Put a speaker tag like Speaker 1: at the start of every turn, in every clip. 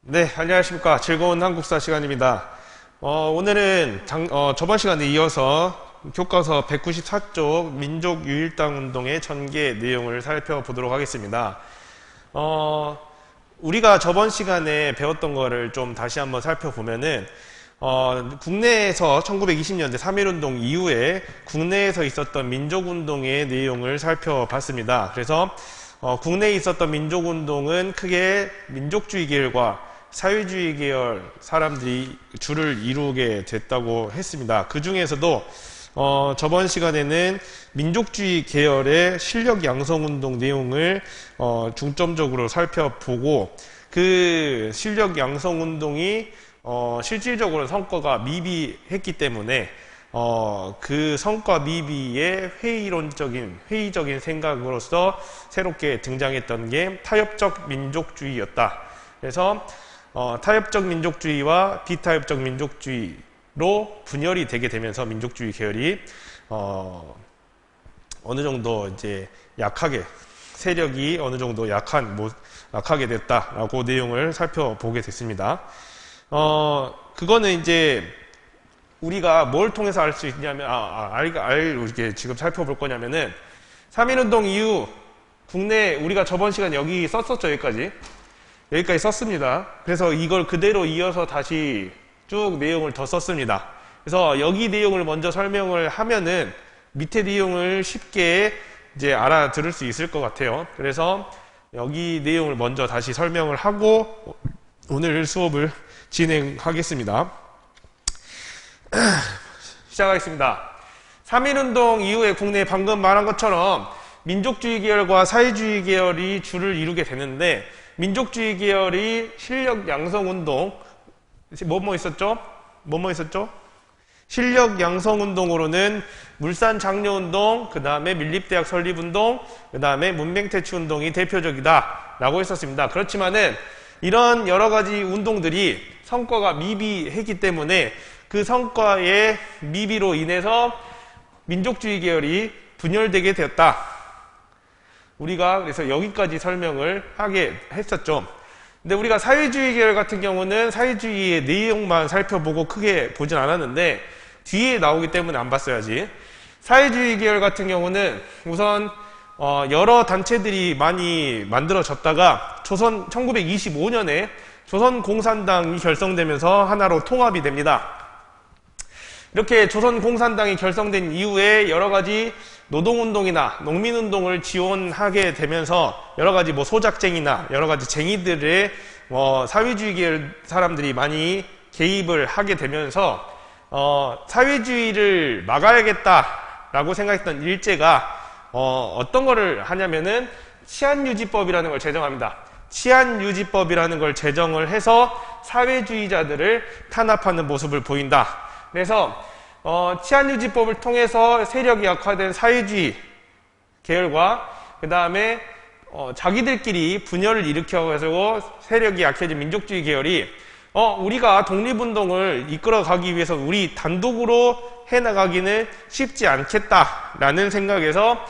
Speaker 1: 네, 안녕하십니까. 즐거운 한국사 시간입니다. 오늘은 저번 시간에 이어서 교과서 194쪽 민족유일당 운동의 전개 내용을 살펴보도록 하겠습니다. 우리가 저번 시간에 배웠던 거를 좀 다시 한번 살펴보면은, 국내에서 1920년대 3.1운동 이후에 국내에서 있었던 민족운동의 내용을 살펴봤습니다. 그래서 국내에 있었던 민족운동은 크게 민족주의 계열과 사회주의 계열 사람들이 주를 이루게 됐다고 했습니다. 그 중에서도 저번 시간에는 민족주의 계열의 실력 양성운동 내용을 중점적으로 살펴보고, 그 실력 양성운동이 실질적으로 성과가 미비했기 때문에 그 성과 미비의 회의적인 생각으로서 새롭게 등장했던 게 타협적 민족주의였다. 그래서 타협적 민족주의와 비타협적 민족주의로 분열이 되게 되면서 민족주의 계열이 어느 정도 이제 약하게, 세력이 어느 정도 약하게 됐다라고 내용을 살펴보게 됐습니다. 그거는 이제 우리가 뭘 통해서 알 수 있냐면, 이렇게 지금 살펴볼 거냐면은 3.1운동 이후 국내, 우리가 저번 시간 여기 썼었죠. 여기까지 썼습니다. 그래서 이걸 그대로 이어서 다시 쭉 내용을 더 썼습니다. 그래서 여기 내용을 먼저 설명을 하면은 밑에 내용을 쉽게 이제 알아들을 수 있을 것 같아요. 그래서 여기 내용을 먼저 다시 설명을 하고 오늘 수업을 진행하겠습니다. 시작하겠습니다. 3.1운동 이후에 국내에 방금 말한 것처럼 민족주의 계열과 사회주의 계열이 주를 이루게 되는데, 민족주의 계열이 실력 양성운동, 뭐뭐 있었죠? 실력 양성운동으로는 물산 장려운동, 그 다음에 밀립대학 설립운동, 그 다음에 문맹퇴치운동이 대표적이다 라고 했었습니다. 그렇지만은 이런 여러 가지 운동들이 성과가 미비했기 때문에 그 성과의 미비로 인해서 민족주의 계열이 분열되게 되었다. 우리가 그래서 여기까지 설명을 하게 했었죠. 근데 우리가 사회주의 계열 같은 경우는 사회주의의 내용만 살펴보고 크게 보진 않았는데 뒤에 나오기 때문에 안 봤어야지. 사회주의 계열 같은 경우는 우선 여러 단체들이 많이 만들어졌다가 1925년에 조선공산당이 결성되면서 하나로 통합이 됩니다. 이렇게 조선공산당이 결성된 이후에 여러 가지 노동운동이나 농민운동을 지원하게 되면서 여러 가지 소작쟁이나 여러 가지 쟁이들의 사회주의 계열 사람들이 많이 개입을 하게 되면서 사회주의를 막아야겠다라고 생각했던 일제가 어떤 거를 하냐면은 치안유지법이라는 걸 제정합니다. 치안유지법이라는 걸 제정을 해서 사회주의자들을 탄압하는 모습을 보인다. 그래서 치안유지법을 통해서 세력이 약화된 사회주의 계열과 그 다음에 자기들끼리 분열을 일으켜가지고 세력이 약해진 민족주의 계열이 우리가 독립운동을 이끌어가기 위해서 우리 단독으로 해나가기는 쉽지 않겠다라는 생각에서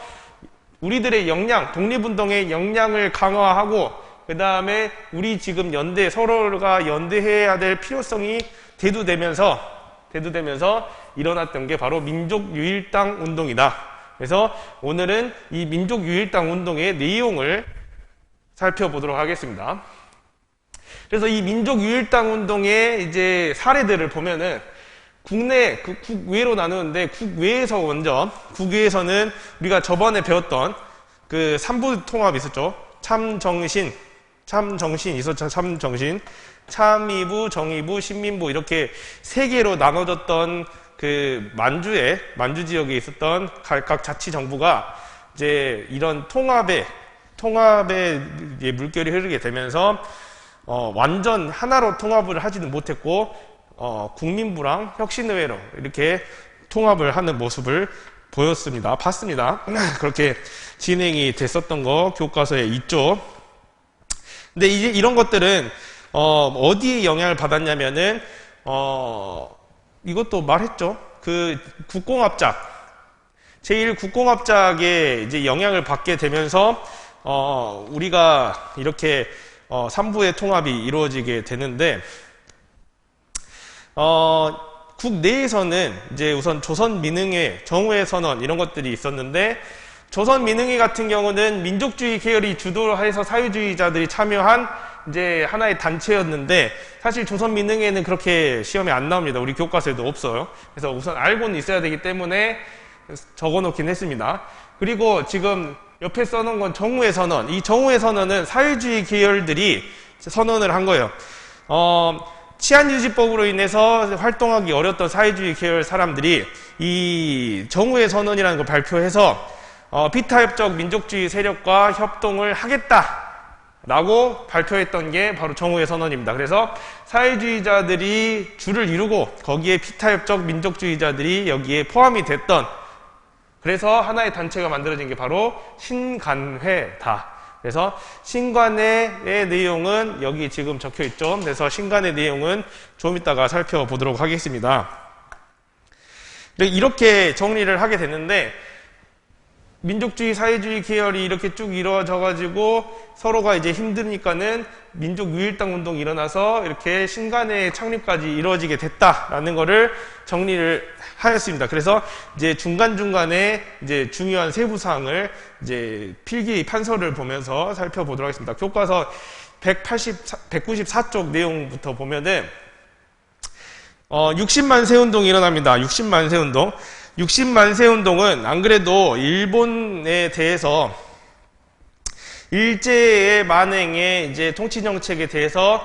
Speaker 1: 우리들의 역량, 독립운동의 역량을 강화하고 그 다음에 우리 지금 서로가 연대해야 될 필요성이 대두되면서 일어났던 게 바로 민족유일당 운동이다. 그래서 오늘은 이 민족유일당 운동의 내용을 살펴보도록 하겠습니다. 그래서 이 민족유일당 운동의 이제 사례들을 보면은 국내, 국외로 나누는데 국외에서는 우리가 저번에 배웠던 그 3부 통합 있었죠. 참정신 있었죠. 참의부, 정의부, 신민부 이렇게 세 개로 나눠졌던 그 만주 지역에 있었던 각 자치정부가 이제 이런 통합의 물결이 흐르게 되면서 완전 하나로 통합을 하지는 못했고 국민부랑 혁신의회로 이렇게 통합을 하는 모습을 봤습니다. 그렇게 진행이 됐었던 거 교과서에 있죠. 근데 이제 이런 것들은 어디에 영향을 받았냐면은 이것도 말했죠. 그 제1국공합작에 이제 영향을 받게 되면서 우리가 이렇게 삼부의 통합이 이루어지게 되는데, 국내에서는 이제 우선 조선민흥회, 정우회 선언 이런 것들이 있었는데, 조선민흥회 같은 경우는 민족주의 계열이 주도해서 사회주의자들이 참여한 이제 하나의 단체였는데, 사실 조선민흥회는 그렇게 시험에 안 나옵니다. 우리 교과서에도 없어요. 그래서 우선 알고는 있어야 되기 때문에 적어 놓긴 했습니다. 그리고 지금 옆에 써놓은 건 정우회 선언. 이 정우회 선언은 사회주의 계열들이 선언을 한 거예요. 치안유지법으로 인해서 활동하기 어렸던 사회주의 계열 사람들이 이 정우회 선언이라는 걸 발표해서 비타협적 민족주의 세력과 협동을 하겠다라고 발표했던 게 바로 정우회 선언입니다. 그래서 사회주의자들이 줄을 이루고 거기에 비타협적 민족주의자들이 여기에 포함이 됐던, 그래서 하나의 단체가 만들어진 게 바로 신간회다. 그래서 신간회의 내용은 여기 지금 적혀 있죠. 그래서 신간회 내용은 좀 이따가 살펴보도록 하겠습니다. 이렇게 정리를 하게 됐는데, 민족주의, 사회주의 계열이 이렇게 쭉 이루어져 가지고 서로가 이제 힘드니까는 민족 유일당 운동이 일어나서 이렇게 신간회 창립까지 이루어지게 됐다라는 거를 정리를 하였습니다. 그래서 이제 중간중간에 이제 중요한 세부 사항을 이제 필기 판서를 보면서 살펴보도록 하겠습니다. 교과서 194쪽 내용부터 보면은 60만세 운동이 일어납니다. 60만세 운동. 60만세 운동은 안 그래도 일본에 대해서 일제의 만행의 이제 통치 정책에 대해서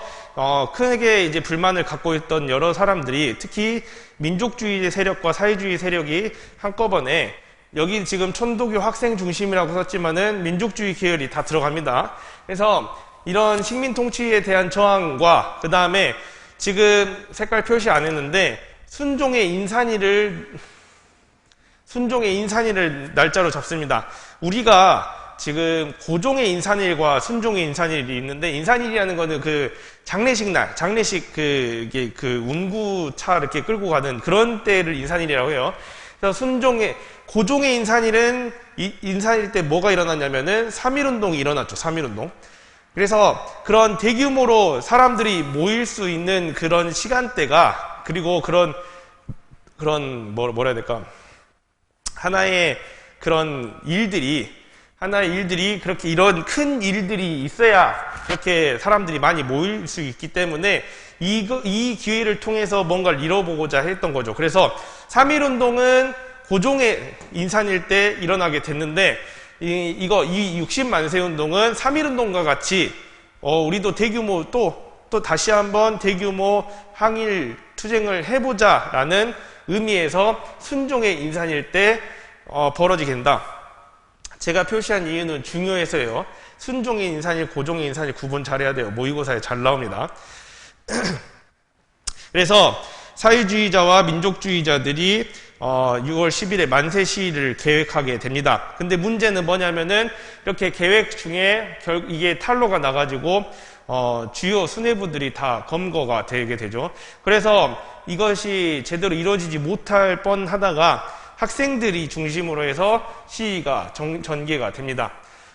Speaker 1: 크게 이제 불만을 갖고 있던 여러 사람들이, 특히 민족주의 세력과 사회주의 세력이 한꺼번에, 여기 지금 천도교 학생 중심이라고 썼지만은 민족주의 계열이 다 들어갑니다. 그래서 이런 식민 통치에 대한 저항과 그 다음에 지금 색깔 표시 안 했는데 순종의 인산일을 날짜로 잡습니다. 우리가 지금 고종의 인산일과 순종의 인산일이 있는데, 인산일이라는 거는 그 장례식 그 운구차 이렇게 끌고 가는 그런 때를 인산일이라고 해요. 그래서 고종의 인산일은 인산일 때 뭐가 일어났냐면은 3.1운동이 일어났죠. 3.1운동. 그래서 그런 대규모로 사람들이 모일 수 있는 그런 시간대가, 그리고 그런 뭐라 해야 될까? 하나의 일들이 그렇게 이런 큰 일들이 있어야 그렇게 사람들이 많이 모일 수 있기 때문에 이 기회를 통해서 뭔가를 이뤄보고자 했던 거죠. 그래서 3.1운동은 고종의 인산일 때 일어나게 됐는데, 이 60만세 운동은 3.1운동과 같이 우리도 대규모 또 다시 한번 대규모 항일 투쟁을 해보자라는 의미에서 순종의 인산일 때 벌어지게 된다. 제가 표시한 이유는 중요해서요. 순종의 인산일, 고종의 인산일 구분 잘해야 돼요. 모의고사에 잘 나옵니다. 그래서 사회주의자와 민족주의자들이 6월 10일에 만세 시위를 계획하게 됩니다. 근데 문제는 뭐냐면은 이렇게 계획 중에 이게 탄로가 나가지고 주요 수뇌부들이 다 검거가 되게 되죠. 그래서 이것이 제대로 이루어지지 못할 뻔하다가 학생들이 중심으로 해서 시위가 전개가 됩니다.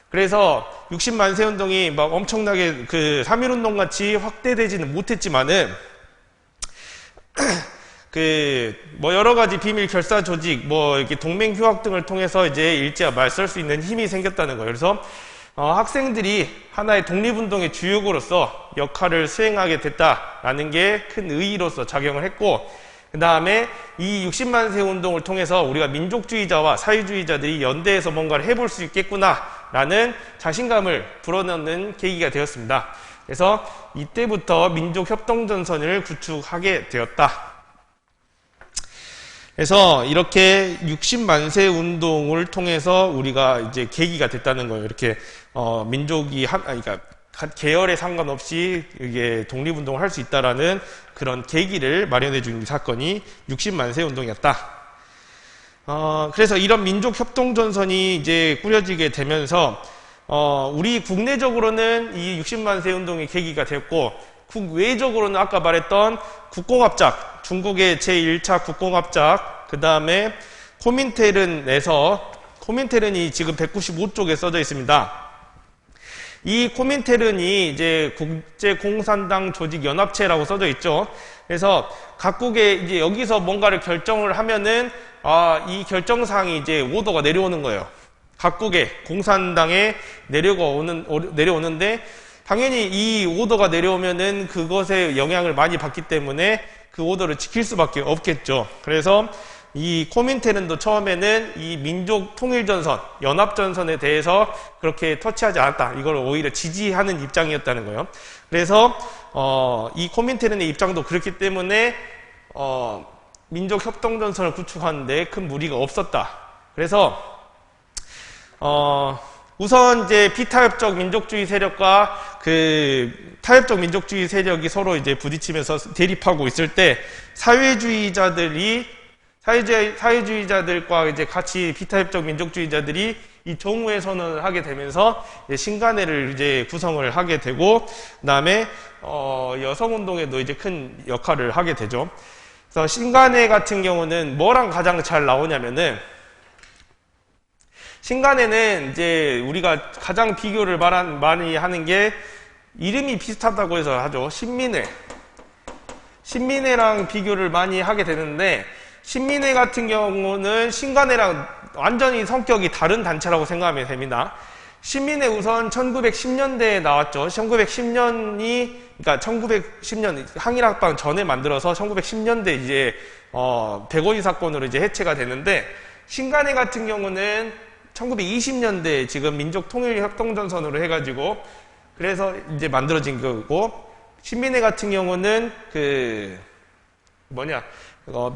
Speaker 1: 그래서 60만세 운동이 막 엄청나게 그 3.1운동 같이 확대되지는 못했지만은 뭐 여러 가지 비밀 결사 조직, 뭐 이렇게 동맹 휴학 등을 통해서 이제 일제와 맞설 수 있는 힘이 생겼다는 거예요. 그래서 학생들이 하나의 독립운동의 주역으로서 역할을 수행하게 됐다라는 게 큰 의의로서 작용을 했고, 그 다음에 이 60만세 운동을 통해서 우리가 민족주의자와 사회주의자들이 연대해서 뭔가를 해볼 수 있겠구나라는 자신감을 불어넣는 계기가 되었습니다. 그래서 이때부터 민족협동전선을 구축하게 되었다. 그래서 이렇게 60만세 운동을 통해서 우리가 이제 계기가 됐다는 거예요. 이렇게 민족이 그러니까 계열에 상관없이 이게 독립운동을 할 수 있다라는 그런 계기를 마련해 준 사건이 60만세 운동이었다. 그래서 이런 민족협동전선이 이제 꾸려지게 되면서 우리 국내적으로는 이 60만세 운동의 계기가 됐고, 국외적으로는 아까 말했던 국공합작, 중국의 제1차 국공합작, 그 다음에 코민테른이 지금 195쪽에 써져 있습니다. 이 코민테른이 이제 국제공산당 조직연합체라고 써져 있죠. 그래서 각국의 이제 여기서 뭔가를 결정을 하면은 이 결정사항이 이제 오더가 내려오는 거예요. 각국의 공산당에 내려오는데 당연히 이 오더가 내려오면은 그것에 영향을 많이 받기 때문에 그 오더를 지킬 수밖에 없겠죠. 그래서 이 코민테른도 처음에는 이 민족통일전선, 연합전선에 대해서 그렇게 터치하지 않았다. 이걸 오히려 지지하는 입장이었다는 거예요. 그래서 이 코민테른의 입장도 그렇기 때문에 민족협동전선을 구축하는데 큰 무리가 없었다. 그래서 우선 이제 비타협적 민족주의 세력과 그 타협적 민족주의 세력이 서로 이제 부딪히면서 대립하고 있을 때 사회주의자들과 이제 같이 비타협적 민족주의자들이 이 정오회 선언을 하게 되면서 이제 신간회를 이제 구성을 하게 되고, 그다음에 여성운동에도 이제 큰 역할을 하게 되죠. 그래서 신간회 같은 경우는 뭐랑 가장 잘 나오냐면은, 신간회는 이제 우리가 가장 비교를 많이 하는 게 이름이 비슷하다고 해서 하죠. 신민회랑 비교를 많이 하게 되는데, 신민회 같은 경우는 신간회랑 완전히 성격이 다른 단체라고 생각하면 됩니다. 신민회 우선 1910년대에 나왔죠. 1910년, 1910년 항일합방 전에 만들어서 1910년대 이제 105이 사건으로 이제 해체가 되는데, 신간회 같은 경우는 1920년대 지금 민족통일협동전선으로 해가지고 그래서 이제 만들어진 거고, 신민회 같은 경우는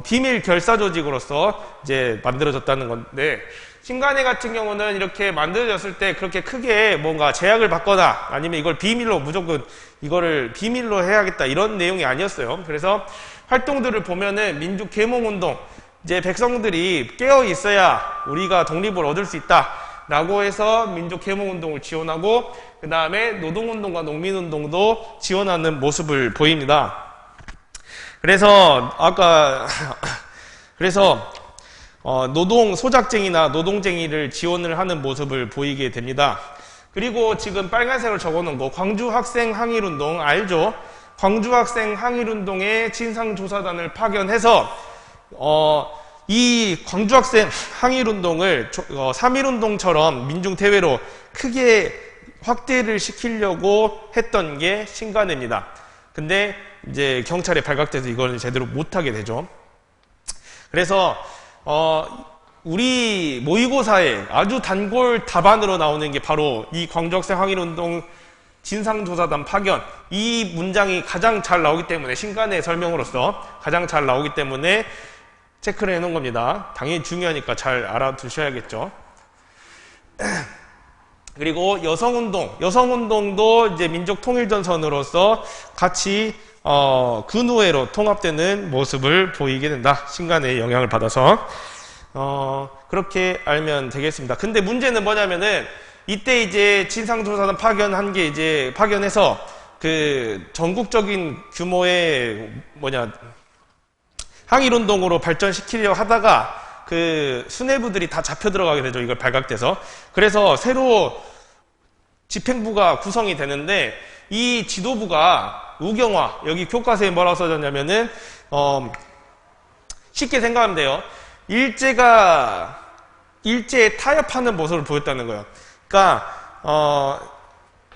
Speaker 1: 비밀 결사 조직으로서 이제 만들어졌다는 건데, 신간회 같은 경우는 이렇게 만들어졌을 때 그렇게 크게 뭔가 제약을 받거나 아니면 이걸 무조건 이거를 비밀로 해야겠다 이런 내용이 아니었어요. 그래서 활동들을 보면은 민족 계몽운동, 이제 백성들이 깨어 있어야 우리가 독립을 얻을 수 있다 라고 해서 민족 계몽운동을 지원하고, 그 다음에 노동운동과 농민운동도 지원하는 모습을 보입니다. 그래서 소작쟁이나 노동쟁이를 지원을 하는 모습을 보이게 됩니다. 그리고 지금 빨간색으로 적어놓은 거, 광주학생 항일운동 알죠? 광주학생 항일운동에 진상조사단을 파견해서 이 광주학생 항일운동을 3.1운동처럼 민중대회로 크게 확대를 시키려고 했던 게 신간회입니다. 근데 이제 경찰에 발각돼서 이걸 제대로 못하게 되죠. 그래서 우리 모의고사에 아주 단골 답안으로 나오는 게 바로 이 광주학생 항일운동 진상조사단 파견, 이 문장이 가장 잘 나오기 때문에, 신간회 설명으로서 가장 잘 나오기 때문에 체크를 해놓은 겁니다. 당연히 중요하니까 잘 알아두셔야겠죠. 그리고 여성운동도 이제 민족통일전선으로서 같이 근우회로 통합되는 모습을 보이게 된다. 신간회의 영향을 받아서 그렇게 알면 되겠습니다. 근데 문제는 뭐냐면은, 이때 이제 진상조사단 파견해서 그 전국적인 규모의 항일운동으로 발전시키려고 하다가 그 수뇌부들이 다 잡혀 들어가게 되죠. 이걸 발각돼서. 그래서 새로 집행부가 구성이 되는데, 이 지도부가 우경화, 여기 교과서에 뭐라고 써졌냐면은 쉽게 생각하면 돼요. 일제에 타협하는 모습을 보였다는 거예요. 그러니까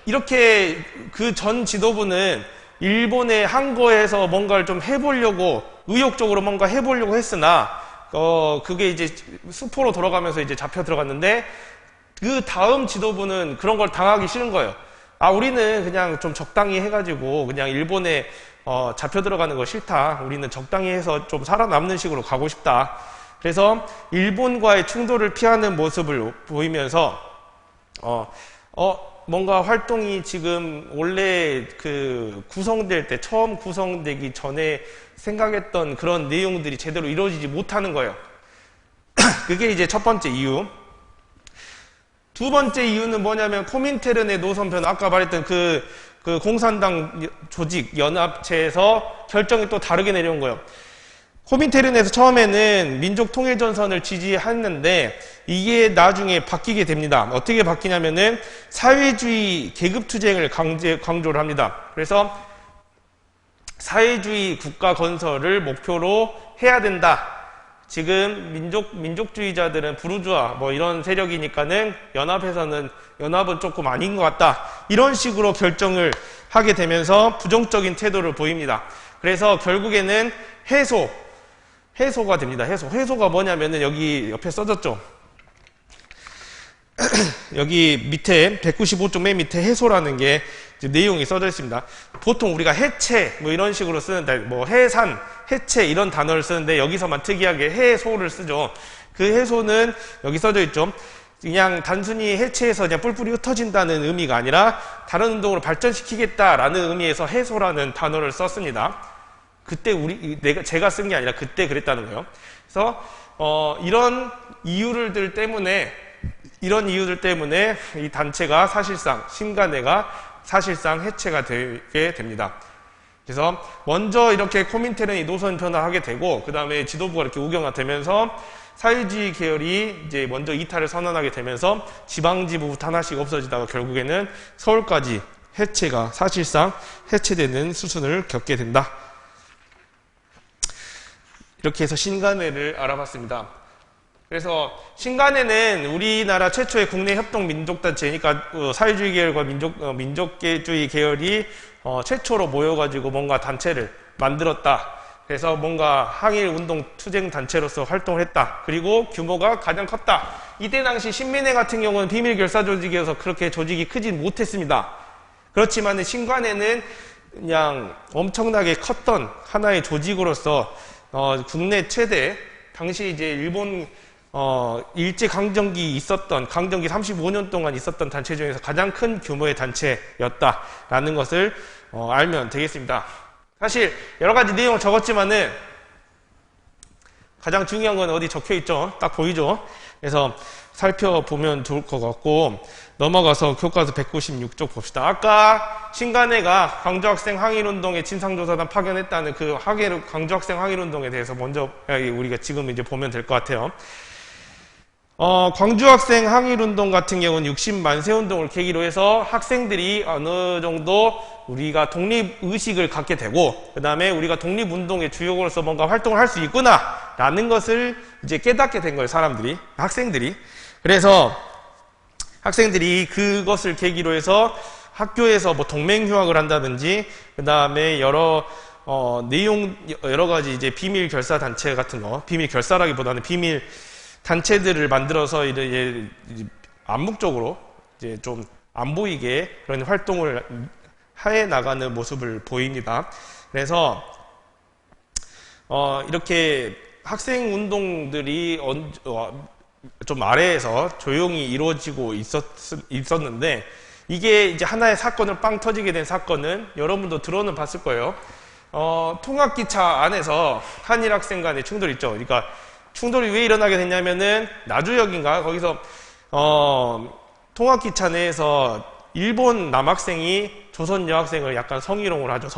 Speaker 1: 이렇게 그 전 지도부는 일본의 한 거에서 뭔가를 좀 해보려고, 의욕적으로 뭔가 해보려고 했으나 그게 이제 수포로 돌아가면서 이제 잡혀 들어갔는데, 그 다음 지도부는 그런 걸 당하기 싫은 거예요. 우리는 그냥 좀 적당히 해가지고 그냥 일본에 잡혀 들어가는 거 싫다. 우리는 적당히 해서 좀 살아남는 식으로 가고 싶다. 그래서 일본과의 충돌을 피하는 모습을 보이면서 뭔가 활동이 지금 원래 구성될 때, 처음 구성되기 전에 생각했던 그런 내용들이 제대로 이루어지지 못하는 거예요. 그게 이제 첫 번째 이유. 두 번째 이유는 뭐냐면, 코민테른의 노선 변화, 아까 말했던 그 공산당 조직 연합체에서 결정이 또 다르게 내려온 거예요. 코민테른에서 처음에는 민족통일전선을 지지했는데 이게 나중에 바뀌게 됩니다. 어떻게 바뀌냐면은 사회주의 계급투쟁을 강조를 합니다. 그래서 사회주의 국가 건설을 목표로 해야 된다. 지금 민족주의자들은 부르주아 뭐 이런 세력이니까는 연합은 조금 아닌 것 같다. 이런 식으로 결정을 하게 되면서 부정적인 태도를 보입니다. 그래서 결국에는 해소가 됩니다. 해소가 뭐냐면은 여기 옆에 써졌죠. 여기 밑에 195쪽 맨 밑에 해소라는 게 내용이 써져 있습니다. 보통 우리가 해체 뭐 이런 식으로 쓰는데 뭐 해산, 해체 이런 단어를 쓰는데 여기서만 특이하게 해소를 쓰죠. 그 해소는 여기 써져 있죠. 그냥 단순히 해체해서 그냥 뿔뿔이 흩어진다는 의미가 아니라 다른 운동으로 발전시키겠다라는 의미에서 해소라는 단어를 썼습니다. 그때 제가 쓴 게 아니라 그때 그랬다는 거예요. 그래서 이런 이유들 때문에 이 단체가 사실상 신간회가 사실상 해체가 되게 됩니다. 그래서 먼저 이렇게 코민테른이 노선 변화하게 되고 그 다음에 지도부가 이렇게 우경화되면서 사회주의 계열이 이제 먼저 이탈을 선언하게 되면서 지방지부부터 하나씩 없어지다가 결국에는 서울까지 사실상 해체되는 수순을 겪게 된다. 이렇게 해서 신간회를 알아봤습니다. 그래서 신간회는 우리나라 최초의 국내 협동 민족단체니까 사회주의 계열과 민족주의 계열이 최초로 모여가지고 뭔가 단체를 만들었다. 그래서 뭔가 항일운동 투쟁단체로서 활동을 했다. 그리고 규모가 가장 컸다. 이때 당시 신민회 같은 경우는 비밀결사 조직이어서 그렇게 조직이 크진 못했습니다. 그렇지만 신간회는 그냥 엄청나게 컸던 하나의 조직으로서 국내 최대 당시 이제 일본 일제강점기 강점기 35년 동안 있었던 단체 중에서 가장 큰 규모의 단체였다라는 것을 알면 되겠습니다. 사실 여러 가지 내용을 적었지만은 가장 중요한 건 어디 적혀 있죠? 딱 보이죠? 그래서 살펴보면 좋을 것 같고 넘어가서 교과서 196쪽 봅시다. 아까 신간회가 광주학생 항일운동에 진상조사단 파견했다는 그 광주학생 항일운동에 대해서 먼저 우리가 지금 이제 보면 될 것 같아요. 광주학생 항일운동 같은 경우는 60만세운동을 계기로 해서 학생들이 어느 정도 우리가 독립의식을 갖게 되고 그 다음에 우리가 독립운동의 주역으로서 뭔가 활동을 할 수 있구나 라는 것을 이제 깨닫게 된 거예요. 학생들이. 그래서 학생들이 그것을 계기로 해서 학교에서 뭐 동맹휴학을 한다든지 그 다음에 여러 가지 이제 비밀 결사 단체 같은 거, 비밀 결사라기보다는 비밀 단체들을 만들어서 이제 암묵적으로 이제 좀 안 보이게 그런 활동을 해 나가는 모습을 보입니다. 그래서 이렇게 학생 운동들이 좀 아래에서 조용히 이루어지고 있었는데 이게 이제 하나의 사건을 빵 터지게 된 사건은 여러분도 들어는 봤을 거예요. 통학기차 안에서 한일 학생 간의 충돌이 있죠. 그러니까 충돌이 왜 일어나게 됐냐면은 나주역인가 거기서 통학기차 내에서 일본 남학생이 조선 여학생을 약간 성희롱을 하죠.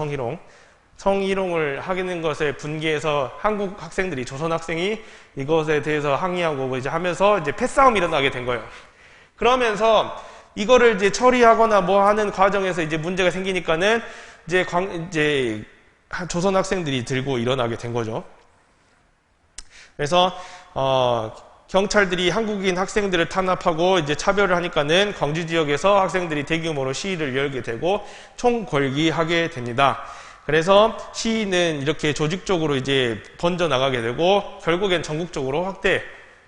Speaker 1: 성희롱을 하는 것에 분개해서 한국 학생들이 조선 학생이 이것에 대해서 항의하고 이제 하면서 이제 패싸움이 일어나게 된 거예요. 그러면서 이거를 이제 처리하거나 뭐 하는 과정에서 이제 문제가 생기니까는 이제 조선 학생들이 들고 일어나게 된 거죠. 그래서 경찰들이 한국인 학생들을 탄압하고 이제 차별을 하니까는 광주 지역에서 학생들이 대규모로 시위를 열게 되고 총궐기하게 됩니다. 그래서 시위는 이렇게 조직적으로 이제 번져나가게 되고 결국엔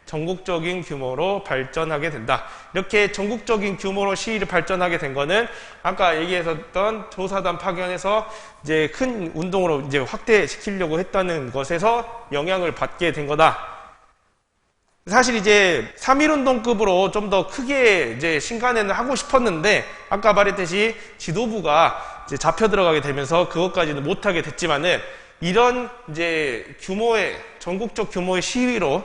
Speaker 1: 전국적인 규모로 발전하게 된다. 이렇게 전국적인 규모로 시위를 발전하게 된 거는 아까 얘기했었던 조사단 파견에서 이제 큰 운동으로 이제 확대시키려고 했다는 것에서 영향을 받게 된 거다. 사실 이제 3.1운동급으로 좀 더 크게 이제 신간회는 하고 싶었는데 아까 말했듯이 지도부가 이제 잡혀 들어가게 되면서 그것까지는 못하게 됐지만은 이런 이제 전국적 규모의 시위로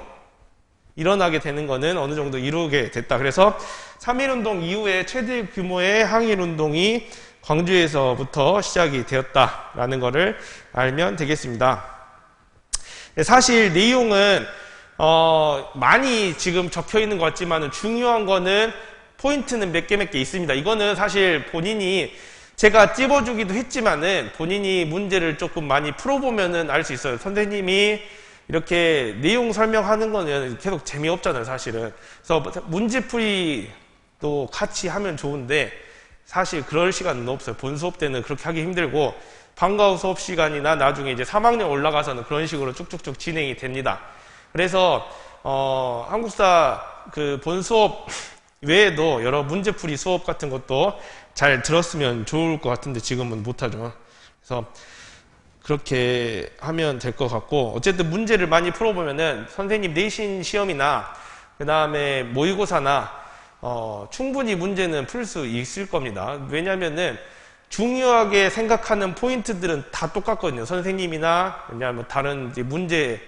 Speaker 1: 일어나게 되는 거는 어느 정도 이루게 됐다. 그래서 3.1운동 이후에 최대 규모의 항일운동이 광주에서부터 시작이 되었다라는 것을 알면 되겠습니다. 사실 내용은 많이 지금 적혀 있는 것 같지만은 중요한 거는 포인트는 몇 개 있습니다. 이거는 사실 본인이 제가 찝어주기도 했지만은 본인이 문제를 조금 많이 풀어보면은 알 수 있어요. 선생님이 이렇게 내용 설명하는 거는 계속 재미없잖아요, 사실은. 그래서 문제풀이도 같이 하면 좋은데 사실 그럴 시간은 없어요. 본 수업 때는 그렇게 하기 힘들고 방과 후 수업 시간이나 나중에 이제 3학년 올라가서는 그런 식으로 쭉쭉쭉 진행이 됩니다. 그래서 한국사 그 본 수업 외에도 여러 문제풀이 수업 같은 것도 잘 들었으면 좋을 것 같은데 지금은 못하죠. 그래서 그렇게 하면 될 것 같고, 어쨌든 문제를 많이 풀어보면은 선생님 내신 시험이나 그 다음에 모의고사나 충분히 문제는 풀 수 있을 겁니다. 왜냐면은 중요하게 생각하는 포인트들은 다 똑같거든요. 선생님이나 왜냐하면 다른 이제 문제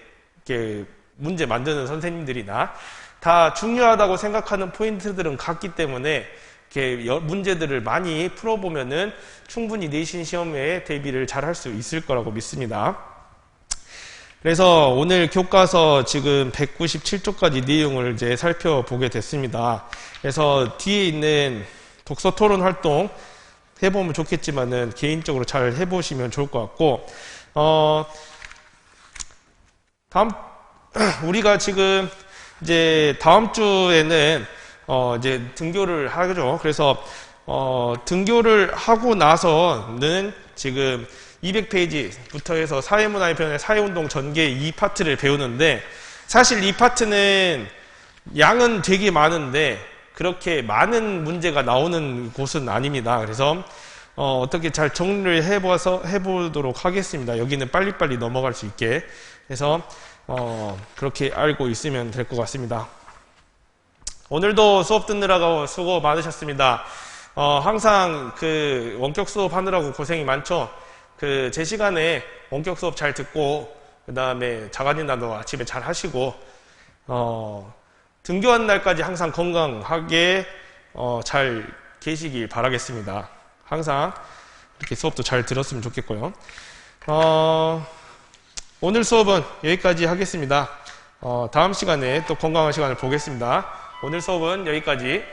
Speaker 1: 만드는 선생님들이나 다 중요하다고 생각하는 포인트들은 같기 때문에 이렇게 문제들을 많이 풀어보면은 충분히 내신 시험에 대비를 잘 할 수 있을 거라고 믿습니다. 그래서 오늘 교과서 지금 197쪽까지 내용을 이제 살펴보게 됐습니다. 그래서 뒤에 있는 독서 토론 활동 해보면 좋겠지만은 개인적으로 잘 해보시면 좋을 것 같고, 다음 우리가 지금 이제 다음 주에는 이제 등교를 하죠. 그래서 등교를 하고 나서는 지금 200페이지부터 해서 사회문화의 변화, 사회운동 전개 2파트를 배우는데, 사실 이 파트는 양은 되게 많은데 그렇게 많은 문제가 나오는 곳은 아닙니다. 그래서 어떻게 잘 정리를 해보도록 하겠습니다. 여기는 빨리빨리 넘어갈 수 있게. 그래서 그렇게 알고 있으면 될 것 같습니다. 오늘도 수업 듣느라고 수고 많으셨습니다. 항상 그 원격 수업 하느라고 고생이 많죠. 제 시간에 원격 수업 잘 듣고, 그 다음에 자간이나도 아침에 잘 하시고, 등교한 날까지 항상 건강하게, 잘 계시길 바라겠습니다. 항상 이렇게 수업도 잘 들었으면 좋겠고요. 오늘 수업은 여기까지 하겠습니다. 다음 시간에 또 건강한 시간을 보겠습니다. 오늘 수업은 여기까지.